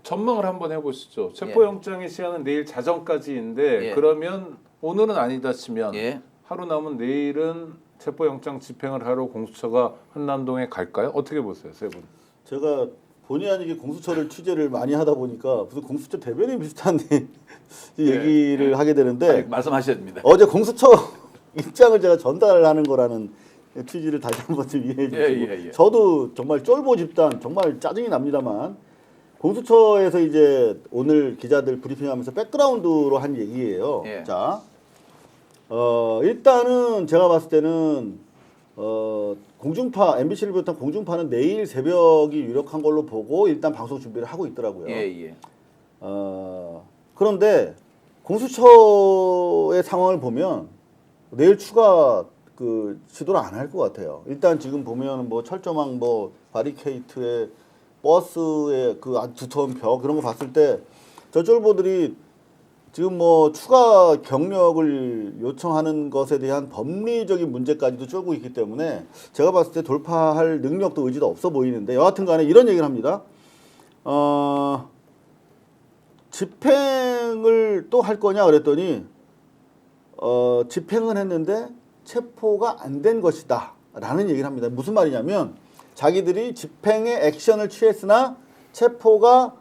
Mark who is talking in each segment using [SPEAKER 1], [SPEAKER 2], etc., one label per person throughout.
[SPEAKER 1] 전망을 한번 해보시죠. 체포영장의 시한은 내일 자정까지인데
[SPEAKER 2] 예.
[SPEAKER 1] 그러면 오늘은 아니다 치면
[SPEAKER 2] 예.
[SPEAKER 1] 하루 남은 내일은 체포영장 집행을 하러 공수처가 한남동에 갈까요? 어떻게 보세요, 세 분?
[SPEAKER 3] 제가 본의 아니게 공수처를 취재를 많이 하다 보니까 무슨 공수처 대변인 비슷한 얘기를 하게 되는데
[SPEAKER 2] 아니, 말씀하셔야 됩니다.
[SPEAKER 3] 어제 공수처 입장을 제가 전달하는 거라는 취지를 다시 한번 좀 이해해 주시고
[SPEAKER 2] 예.
[SPEAKER 3] 저도 정말 쫄보 집단 정말 짜증이 납니다만 공수처에서 이제 오늘 기자들 브리핑하면서 백그라운드로 한 얘기예요.
[SPEAKER 2] 예.
[SPEAKER 3] 자, 일단은 제가 봤을 때는 공중파 MBC를 비롯한 공중파는 내일 새벽이 유력한 걸로 보고 일단 방송 준비를 하고 있더라고요.
[SPEAKER 2] 예.
[SPEAKER 3] 그런데 공수처의 상황을 보면 내일 추가 그 시도를 안 할 것 같아요. 일단 지금 보면 뭐 철조망 뭐 바리케이트에 버스에 그 아주 두터운 벽 그런 거 봤을 때 저 쫄보들이 지금 뭐 추가 경력을 요청하는 것에 대한 법리적인 문제까지도 쫄고 있기 때문에 제가 봤을 때 돌파할 능력도 의지도 없어 보이는데 여하튼 간에 이런 얘기를 합니다. 집행을 또 할 거냐 그랬더니 집행은 했는데 체포가 안 된 것이다 라는 얘기를 합니다. 무슨 말이냐면 자기들이 집행에 액션을 취했으나 체포가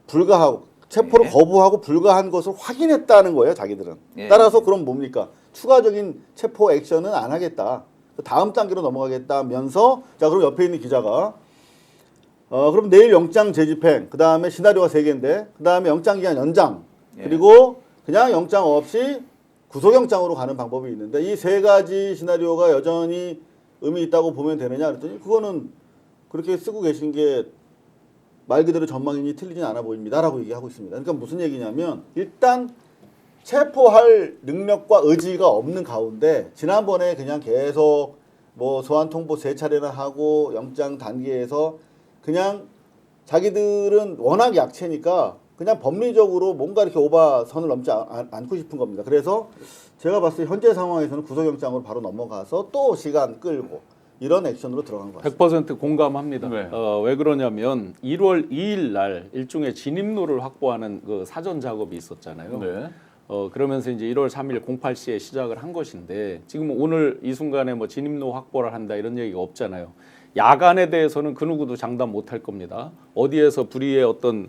[SPEAKER 3] 불가하고 체포를
[SPEAKER 2] 예.
[SPEAKER 3] 거부하고 불가한 것을 확인했다는 거예요. 자기들은.
[SPEAKER 2] 예.
[SPEAKER 3] 따라서 그럼 뭡니까? 추가적인 체포 액션은 안 하겠다. 다음 단계로 넘어가겠다면서 자 그럼 옆에 있는 기자가 그럼 내일 영장 재집행 그 다음에 시나리오가 3개인데 그 다음에 영장기한 연장
[SPEAKER 2] 예.
[SPEAKER 3] 그리고 그냥 영장 없이 구속영장으로 가는 방법이 있는데 이 3가지 시나리오가 여전히 의미 있다고 보면 되느냐 그랬더니 그거는 그렇게 쓰고 계신 게 말 그대로 전망이니 틀리진 않아 보입니다라고 얘기하고 있습니다. 그러니까 무슨 얘기냐면 일단 체포할 능력과 의지가 없는 가운데 지난번에 그냥 계속 뭐 소환 통보 3차례나 하고 영장 단계에서 그냥 자기들은 워낙 약체니까 그냥 법리적으로 뭔가 이렇게 오바선을 넘지 않고 싶은 겁니다. 그래서 제가 봤을 때 현재 상황에서는 구속영장으로 바로 넘어가서 또 시간 끌고 이런 액션으로 들어간 것 같습니다.
[SPEAKER 4] 100% 공감합니다.
[SPEAKER 1] 네.
[SPEAKER 4] 왜 그러냐면 1월 2일 날 일종의 진입로를 확보하는 그 사전 작업이 있었잖아요.
[SPEAKER 1] 네.
[SPEAKER 4] 그러면서 이제 1월 3일 08시에 시작을 한 것인데 지금 오늘 이 순간에 뭐 진입로 확보를 한다 이런 얘기가 없잖아요. 야간에 대해서는 그 누구도 장담 못할 겁니다. 어디에서 불의의 어떤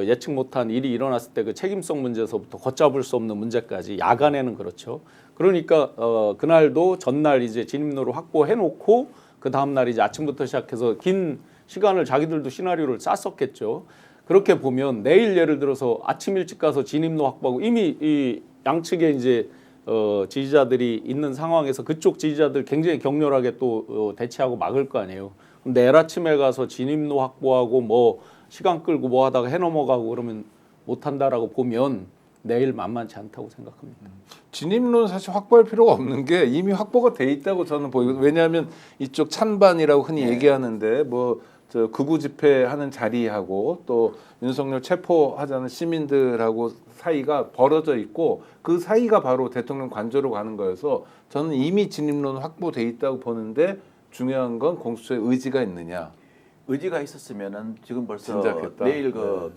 [SPEAKER 4] 예측 못한 일이 일어났을 때 그 책임성 문제에서부터 걷잡을 수 없는 문제까지 야간에는 그렇죠. 그러니까 그날도 전날 이제 진입로를 확보해 놓고 그 다음 날 이제 아침부터 시작해서 긴 시간을 자기들도 시나리오를 짰었겠죠. 그렇게 보면 내일 예를 들어서 아침 일찍 가서 진입로 확보하고 이미 이 양측에 이제 지지자들이 있는 상황에서 그쪽 지지자들 굉장히 격렬하게 또 대치하고 막을 거 아니에요. 그럼 내일 아침에 가서 진입로 확보하고 뭐 시간 끌고 뭐 하다가 해 넘어가고 그러면 못한다라고 보면 내일 만만치 않다고 생각합니다.
[SPEAKER 1] 진입로는 사실 확보할 필요가 없는 게 이미 확보가 돼 있다고 저는 보이거든요. 왜냐하면 이쪽 찬반이라고 흔히 얘기하는데 뭐 저 극우 집회하는 자리하고 또 윤석열 체포하자는 시민들하고 사이가 벌어져 있고 그 사이가 바로 대통령 관저로 가는 거여서 저는 이미 진입로는 확보돼 있다고 보는데 중요한 건 공수처의 의지가 있느냐.
[SPEAKER 2] 의지가 있었으면은 지금 벌써
[SPEAKER 1] 진작했다.
[SPEAKER 2] 내일 그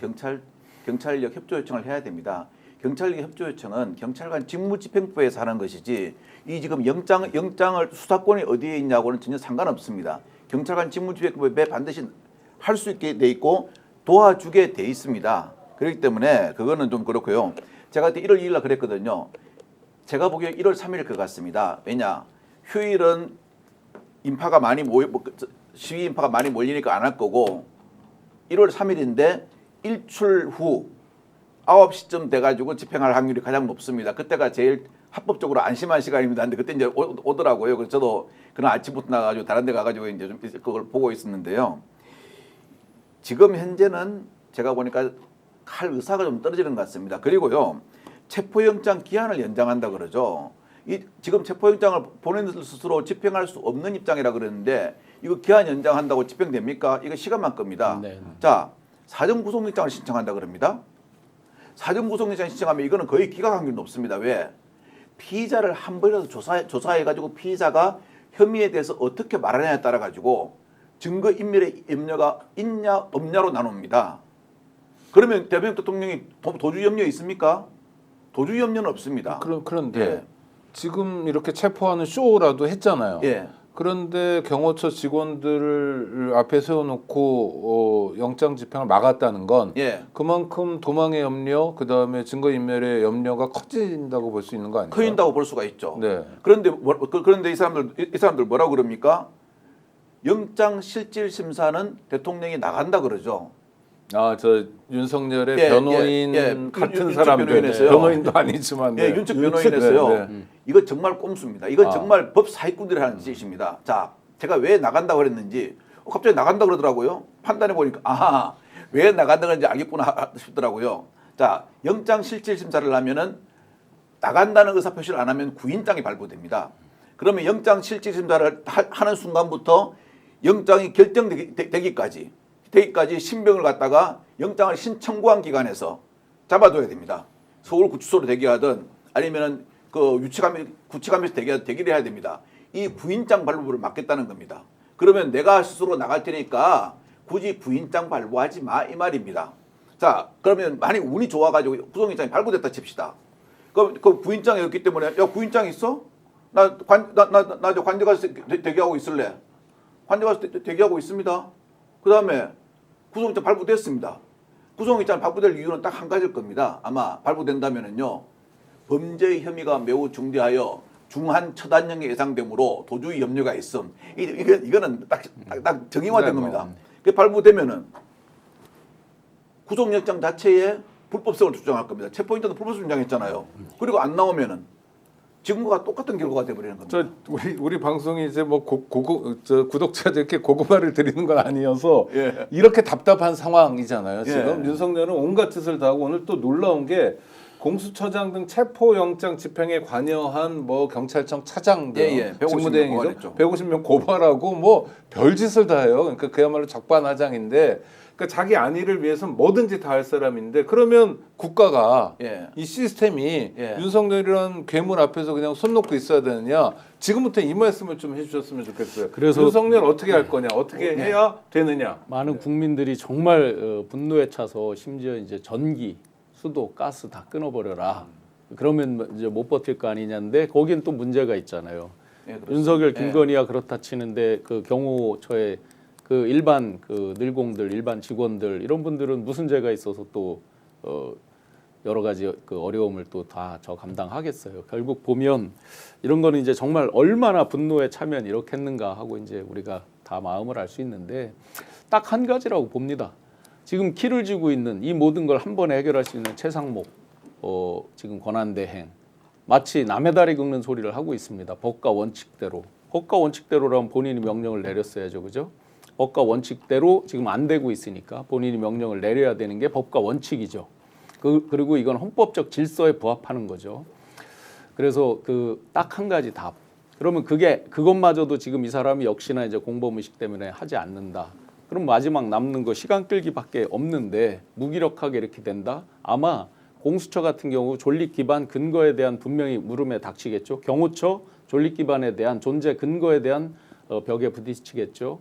[SPEAKER 2] 경찰력 협조 요청을 해야 됩니다. 경찰력 협조 요청은 경찰관 직무집행법에서 하는 것이지 이 지금 영장을 수사권이 어디에 있냐고는 전혀 상관없습니다. 경찰관 직무집행법에 반드시 할 수 있게 돼 있고 도와주게 돼 있습니다. 그렇기 때문에 그거는 좀 그렇고요. 제가 그때 1월 2일 날 그랬거든요. 제가 보기에 1월 3일 것 같습니다. 왜냐? 휴일은 인파가 많이 시위 인파가 많이 몰리니까 안 할 거고 1월 3일인데 일출 후 9시쯤 돼가지고 집행할 확률이 가장 높습니다. 그때가 제일 합법적으로 안심한 시간입니다. 근데 그때 이제 오더라고요. 그래서 저도 그날 아침부터 나가지고 다른 데 가가지고 이제 좀 그걸 보고 있었는데요. 지금 현재는 제가 보니까 할 의사가 좀 떨어지는 것 같습니다. 그리고요. 체포영장 기한을 연장한다 그러죠. 지금 체포영장을 본인들 스스로 집행할 수 없는 입장이라 그러는데 이거 기한 연장한다고 집행됩니까? 이거 시간만 겁니다.
[SPEAKER 4] 네.
[SPEAKER 2] 자, 사전구속영장을 신청한다 그럽니다. 사전구속영장 신청하면 이거는 거의 기각 확률이 높습니다. 왜? 피의자를 한 번이라도 조사해가지고 피의자가 혐의에 대해서 어떻게 말하냐에 따라 가지고 증거인멸의 염려가 있냐 없냐로 나눕니다. 그러면 대통령 대통령이 도주 염려 있습니까? 도주 염려는 없습니다.
[SPEAKER 1] 그런데
[SPEAKER 2] 예.
[SPEAKER 1] 지금 이렇게 체포하는 쇼라도 했잖아요.
[SPEAKER 2] 예.
[SPEAKER 1] 그런데 경호처 직원들을 앞에 세워놓고 영장 집행을 막았다는 건
[SPEAKER 2] 예.
[SPEAKER 1] 그만큼 도망의 염려, 그 다음에 증거인멸의 염려가 커진다고 볼 수 있는 거 아니에요?
[SPEAKER 2] 커진다고 볼 수가 있죠.
[SPEAKER 1] 네.
[SPEAKER 2] 그런데 이 사람들 뭐라고 그럽니까? 영장 실질 심사는 대통령이 나간다 그러죠.
[SPEAKER 1] 아, 저 윤석열의
[SPEAKER 2] 예,
[SPEAKER 1] 변호인
[SPEAKER 2] 예, 예.
[SPEAKER 1] 같은
[SPEAKER 2] 윤책
[SPEAKER 1] 사람들,
[SPEAKER 2] 변호인에서요.
[SPEAKER 1] 변호인도 아니지만,
[SPEAKER 2] 예, 윤책 변호인에서요.
[SPEAKER 1] 네, 네.
[SPEAKER 2] 이거 정말 꼼수입니다. 이건
[SPEAKER 1] 아.
[SPEAKER 2] 정말 법 사기꾼들이 하는 짓입니다. 자, 제가 왜 나간다고 그랬는지 갑자기 나간다 그러더라고요. 판단해 보니까 아, 왜 나간다 그런지 알겠구나 싶더라고요. 자, 영장 실질 심사를 하면은 나간다는 의사 표시를 안 하면 구인장이 발부됩니다. 그러면 영장 실질 심사를 하는 순간부터 영장이 결정되기까지 신병을 갖다가 영장을 신청구한 기관에서 잡아둬야 됩니다. 서울구치소로 대기하든 아니면은 그 구치감에서 대기를 해야 됩니다. 이 구인장 발부를 막겠다는 겁니다. 그러면 내가 스스로 나갈 테니까 굳이 구인장 발부하지 마 이 말입니다. 자, 그러면 만약 운이 좋아가지고 구속영장이 발부됐다 칩시다. 그 구인장이 없기 때문에 야 구인장 있어? 나 관대 가서 대기하고 있을래. 관대 가서 대기하고 있습니다. 그 다음에 구속영장 발부됐습니다. 구속영장 발부될 이유는 딱 한 가지일 겁니다. 아마 발부된다면은요. 범죄의 혐의가 매우 중대하여 중한 처단형이 예상되므로 도주의 염려가 있음. 이거는 딱 정의화된
[SPEAKER 1] 네,
[SPEAKER 2] 겁니다. 그 발부되면은 구속영장 자체에 불법성을 주장할 겁니다. 체포인자도 불법성 주장했잖아요. 그리고 안 나오면은 지금과 똑같은 결과가 돼버리는 겁니다.
[SPEAKER 1] 우리 방송이 이제 뭐 구독자들께 고구마를 드리는 건 아니어서
[SPEAKER 2] 예.
[SPEAKER 1] 이렇게 답답한 상황이잖아요. 지금
[SPEAKER 2] 예.
[SPEAKER 1] 윤석열은 온갖 짓을 다 하고 오늘 또 놀라운 게 공수처장 등 체포영장 집행에 관여한 뭐 경찰청 차장 등
[SPEAKER 2] 예, 예. 150명
[SPEAKER 1] 직무대행이죠.
[SPEAKER 2] 고발했죠.
[SPEAKER 1] 150명 고발하고 뭐 별짓을 다 해요. 그러니까 그야말로 적반하장인데 그러니까 자기 안위를 위해서는 뭐든지 다 할 사람인데 그러면 국가가
[SPEAKER 2] 예.
[SPEAKER 1] 이 시스템이
[SPEAKER 2] 예.
[SPEAKER 1] 윤석열이란 괴물 앞에서 그냥 손 놓고 있어야 되느냐 지금부터 이 말씀을 좀 해주셨으면 좋겠어요.
[SPEAKER 4] 그래서
[SPEAKER 1] 윤석열 어떻게 할 거냐 어떻게
[SPEAKER 2] 네.
[SPEAKER 1] 해야 되느냐.
[SPEAKER 4] 많은 국민들이 정말 분노에 차서 심지어 이제 전기, 수도, 가스 다 끊어버려라. 그러면 이제 못 버틸 거 아니냐인데 거긴 또 문제가 있잖아요.
[SPEAKER 2] 예, 그렇습니다.
[SPEAKER 4] 윤석열,
[SPEAKER 2] 예.
[SPEAKER 4] 김건희야 그렇다 치는데 그 경호처에 그 일반 그 늘공들, 일반 직원들 이런 분들은 무슨 죄가 있어서 또 여러 가지 그 어려움을 또 다 저 감당하겠어요. 결국 보면 이런 거는 이제 정말 얼마나 분노에 차면 이렇게 했는가 하고 이제 우리가 다 마음을 알 수 있는데 딱 한 가지라고 봅니다. 지금 키를 쥐고 있는 이 모든 걸 한 번에 해결할 수 있는 최상목 지금 권한대행 마치 남의 다리 긁는 소리를 하고 있습니다. 법과 원칙대로. 법과 원칙대로라면 본인이 명령을 내렸어야죠. 그죠? 법과 원칙대로 지금 안 되고 있으니까 본인이 명령을 내려야 되는 게 법과 원칙이죠. 그리고 이건 헌법적 질서에 부합하는 거죠. 그래서 그 딱 한 가지 답. 그러면 그것마저도 지금 이 사람이 역시나 이제 공범의식 때문에 하지 않는다. 그럼 마지막 남는 거 시간 끌기밖에 없는데 무기력하게 이렇게 된다? 아마 공수처 같은 경우 존립 기반 근거에 대한 분명히 물음에 닥치겠죠. 경호처 존립 기반에 대한 존재 근거에 대한 벽에 부딪히겠죠.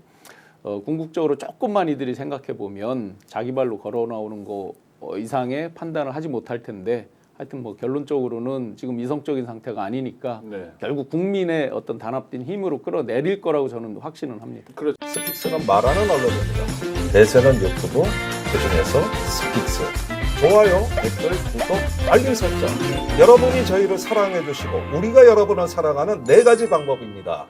[SPEAKER 4] 궁극적으로 조금만 이들이 생각해 보면 자기 발로 걸어 나오는 거 이상의 판단을 하지 못할 텐데 하여튼 뭐 결론적으로는 지금 이성적인 상태가 아니니까
[SPEAKER 1] 네.
[SPEAKER 4] 결국 국민의 어떤 단합된 힘으로 끌어내릴 거라고 저는 확신은 합니다.
[SPEAKER 5] 스픽스는 말하는 언론입니다. 대세는 유튜브, 그중에서 스픽스. 좋아요, 댓글, 구독, 알림 설정. 여러분이 저희를 사랑해 주시고 우리가 여러분을 사랑하는 4가지 방법입니다.